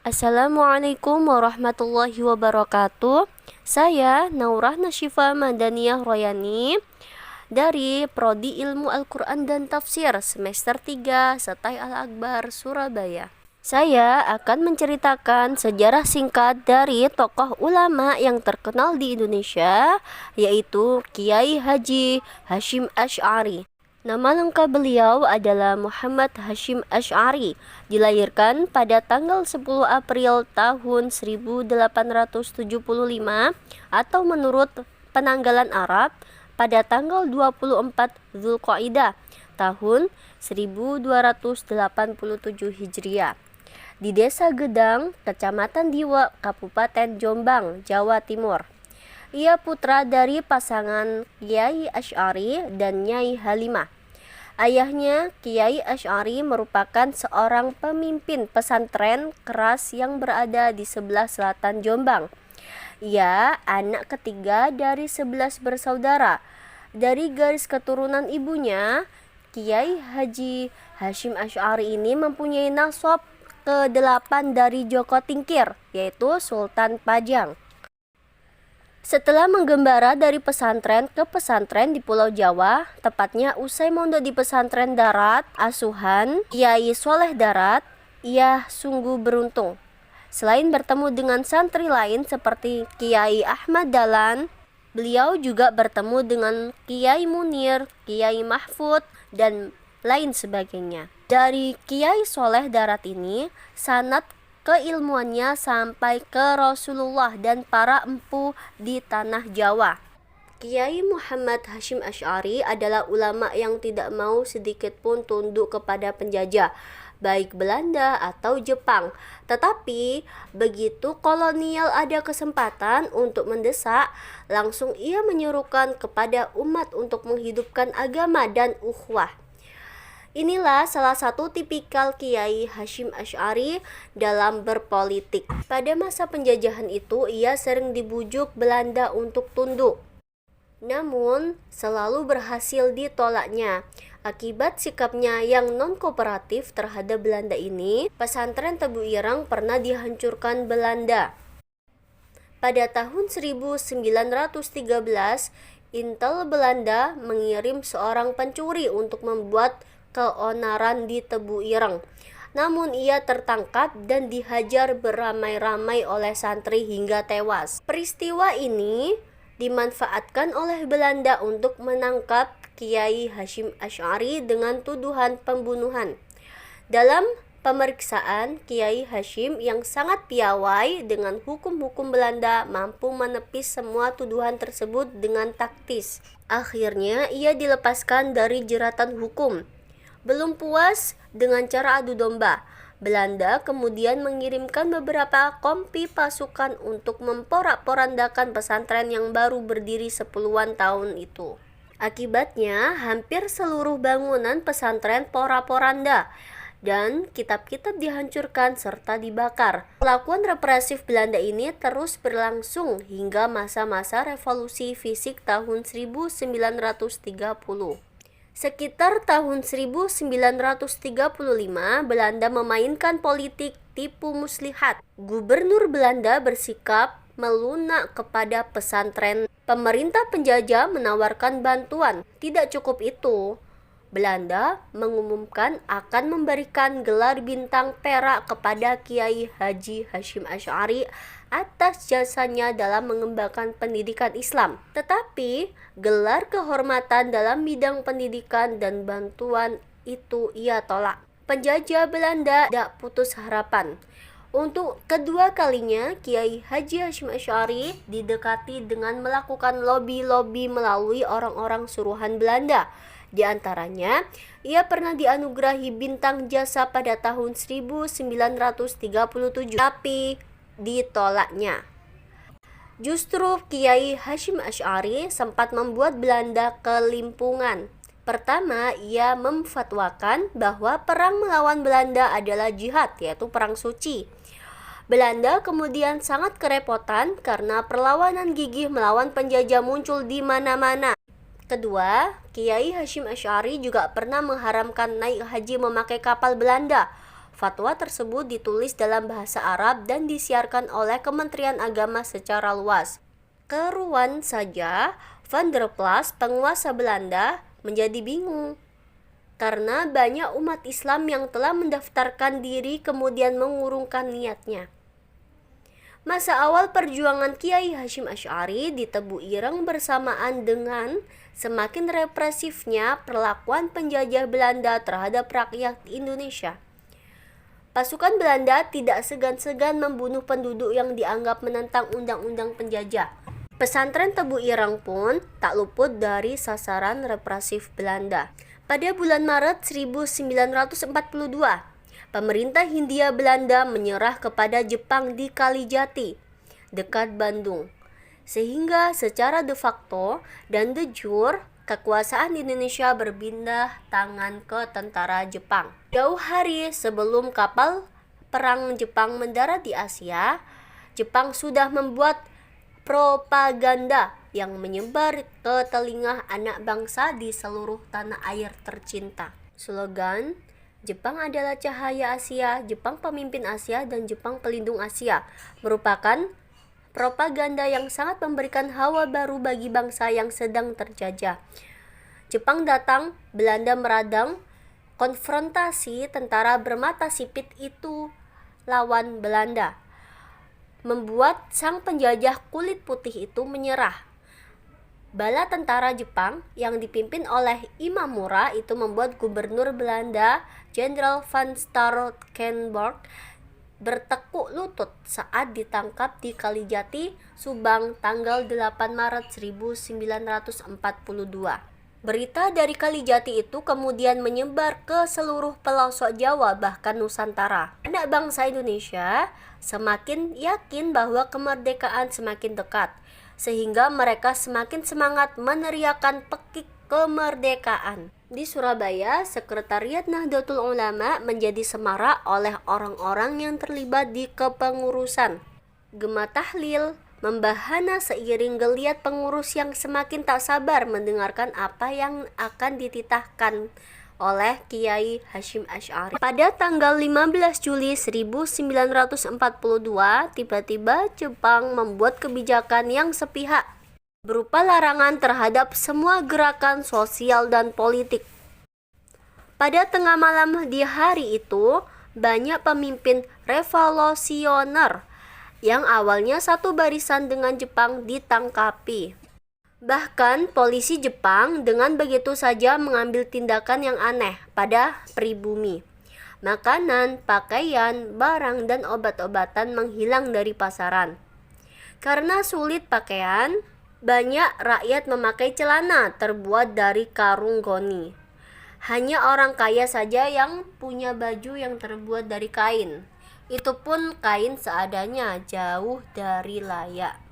Assalamualaikum warahmatullahi wabarakatuh. Saya Naurah Nasyifa Madaniyah Royani dari Prodi Ilmu Al-Quran dan Tafsir semester 3 Setai Al-Akbar, Surabaya. Saya akan menceritakan sejarah singkat dari tokoh ulama yang terkenal di Indonesia, yaitu Kiai Haji Hasyim Asy'ari. Nama lengkap beliau adalah Muhammad Hasyim Asy'ari, dilahirkan pada tanggal 10 April tahun 1875 atau menurut penanggalan Arab pada tanggal 24 Zulqa'dah tahun 1287 Hijriah di Desa Gedang, Kecamatan Diwa, Kabupaten Jombang, Jawa Timur. Ia putra dari pasangan Kiai Asy'ari dan Nyai Halimah. Ayahnya, Kiai Asy'ari, merupakan seorang pemimpin pesantren keras yang berada di sebelah selatan Jombang. Ia anak ketiga dari 11 bersaudara. Dari garis keturunan ibunya, Kiai Haji Hasyim Asy'ari ini mempunyai nasab ke-8 dari Joko Tingkir, yaitu Sultan Pajang. Setelah menggembara dari pesantren ke pesantren di Pulau Jawa, tepatnya usai mondok di pesantren darat asuhan Kiai Soleh Darat, ia sungguh beruntung. Selain bertemu dengan santri lain seperti Kiai Ahmad Dahlan, beliau juga bertemu dengan Kiai Munir, Kiai Mahfud, dan lain sebagainya. Dari Kiai Soleh Darat ini, sanad keilmuannya sampai ke Rasulullah dan para empu di tanah Jawa. Kiai Muhammad Hasyim Asy'ari adalah ulama yang tidak mau sedikit pun tunduk kepada penjajah, baik Belanda atau Jepang. Tetapi begitu kolonial ada kesempatan untuk mendesak, langsung ia menyerukan kepada umat untuk menghidupkan agama dan ukhuwah. Inilah salah satu tipikal Kiai Hasyim Asy'ari dalam berpolitik. Pada masa penjajahan itu, ia sering dibujuk Belanda untuk tunduk. Namun, selalu berhasil ditolaknya. Akibat sikapnya yang non-kooperatif terhadap Belanda ini, pesantren Tebu Ireng pernah dihancurkan Belanda. Pada tahun 1913, Intel Belanda mengirim seorang pencuri untuk membuat keonaran di Tebu Ireng. Namun ia tertangkap dan dihajar beramai-ramai oleh santri hingga tewas. Peristiwa ini dimanfaatkan oleh Belanda untuk menangkap Kiai Hasyim Asy'ari dengan tuduhan pembunuhan. Dalam pemeriksaan, Kiai Hasyim yang sangat piawai dengan hukum-hukum Belanda mampu menepis semua tuduhan tersebut dengan taktis. Akhirnya ia dilepaskan dari jeratan hukum. Belum puas dengan cara adu domba, Belanda kemudian mengirimkan beberapa kompi pasukan untuk memporak-porandakan pesantren yang baru berdiri 10-an tahun itu. Akibatnya, hampir seluruh bangunan pesantren porak-poranda dan kitab-kitab dihancurkan serta dibakar. Perlakuan represif Belanda ini terus berlangsung hingga masa-masa revolusi fisik tahun 1930. Sekitar tahun 1935, Belanda memainkan politik tipu muslihat. Gubernur Belanda bersikap melunak kepada pesantren. Pemerintah penjajah menawarkan bantuan. Tidak cukup itu, Belanda mengumumkan akan memberikan gelar bintang perak kepada Kiai Haji Hasyim Asy'ari atas jasanya dalam mengembangkan pendidikan Islam. Tetapi gelar kehormatan dalam bidang pendidikan dan bantuan itu ia tolak. Penjajah Belanda tidak putus harapan. Untuk kedua kalinya, Kiai Haji Hasyim Asy'ari didekati dengan melakukan lobi-lobi melalui orang-orang suruhan Belanda. Di antaranya, ia pernah dianugerahi bintang jasa pada tahun 1937, tapi ditolaknya. Justru Kiai Hasyim Asy'ari sempat membuat Belanda kelimpungan. Pertama, ia memfatwakan bahwa perang melawan Belanda adalah jihad, yaitu perang suci. Belanda kemudian sangat kerepotan karena perlawanan gigih melawan penjajah muncul di mana-mana. Kedua, Kiai Hasyim Asy'ari juga pernah mengharamkan naik haji memakai kapal Belanda. Fatwa tersebut ditulis dalam bahasa Arab dan disiarkan oleh Kementerian Agama secara luas. Keruan saja, Van der Plas, penguasa Belanda, menjadi bingung karena banyak umat Islam yang telah mendaftarkan diri kemudian mengurungkan niatnya. Masa awal perjuangan Kiai Hasyim Asy'ari di Tebu Ireng bersamaan dengan semakin represifnya perlakuan penjajah Belanda terhadap rakyat Indonesia. Pasukan Belanda tidak segan-segan membunuh penduduk yang dianggap menentang undang-undang penjajah. Pesantren Tebu Ireng pun tak luput dari sasaran represif Belanda. Pada bulan Maret 1942, pemerintah Hindia Belanda menyerah kepada Jepang di Kalijati, dekat Bandung. Sehingga secara de facto dan de jure, kekuasaan Indonesia berpindah tangan ke tentara Jepang. Jauh hari sebelum kapal perang Jepang mendarat di Asia, Jepang sudah membuat propaganda yang menyebar ke telinga anak bangsa di seluruh tanah air tercinta. Slogan, Jepang adalah cahaya Asia, Jepang pemimpin Asia, dan Jepang pelindung Asia, merupakan propaganda yang sangat memberikan hawa baru bagi bangsa yang sedang terjajah. Jepang datang, Belanda meradang, konfrontasi tentara bermata sipit itu lawan Belanda membuat sang penjajah kulit putih itu menyerah. Bala tentara Jepang yang dipimpin oleh Imamura itu membuat gubernur Belanda, Jenderal van Starkenborgh, bertekuk lutut saat ditangkap di Kalijati, Subang, tanggal 8 Maret 1942. Berita dari Kalijati itu kemudian menyebar ke seluruh pelosok Jawa bahkan Nusantara. Anak bangsa Indonesia semakin yakin bahwa kemerdekaan semakin dekat, sehingga mereka semakin semangat meneriakan pekik kemerdekaan. Di Surabaya, Sekretariat Nahdlatul Ulama menjadi semarak oleh orang-orang yang terlibat di kepengurusan. Gema tahlil membahana seiring geliat pengurus yang semakin tak sabar mendengarkan apa yang akan dititahkan oleh Kiai Hasyim Asy'ari. Pada tanggal 15 Juli 1942, tiba-tiba Jepang membuat kebijakan yang sepihak berupa larangan terhadap semua gerakan sosial dan politik. Pada tengah malam di hari itu, banyak pemimpin revolusioner yang awalnya satu barisan dengan Jepang ditangkapi. Bahkan polisi Jepang dengan begitu saja mengambil tindakan yang aneh pada pribumi. Makanan, pakaian, barang, dan obat-obatan menghilang dari pasaran. Karena sulit pakaian, banyak rakyat memakai celana terbuat dari karung goni. Hanya orang kaya saja yang punya baju yang terbuat dari kain. Itu pun kain seadanya, jauh dari layak.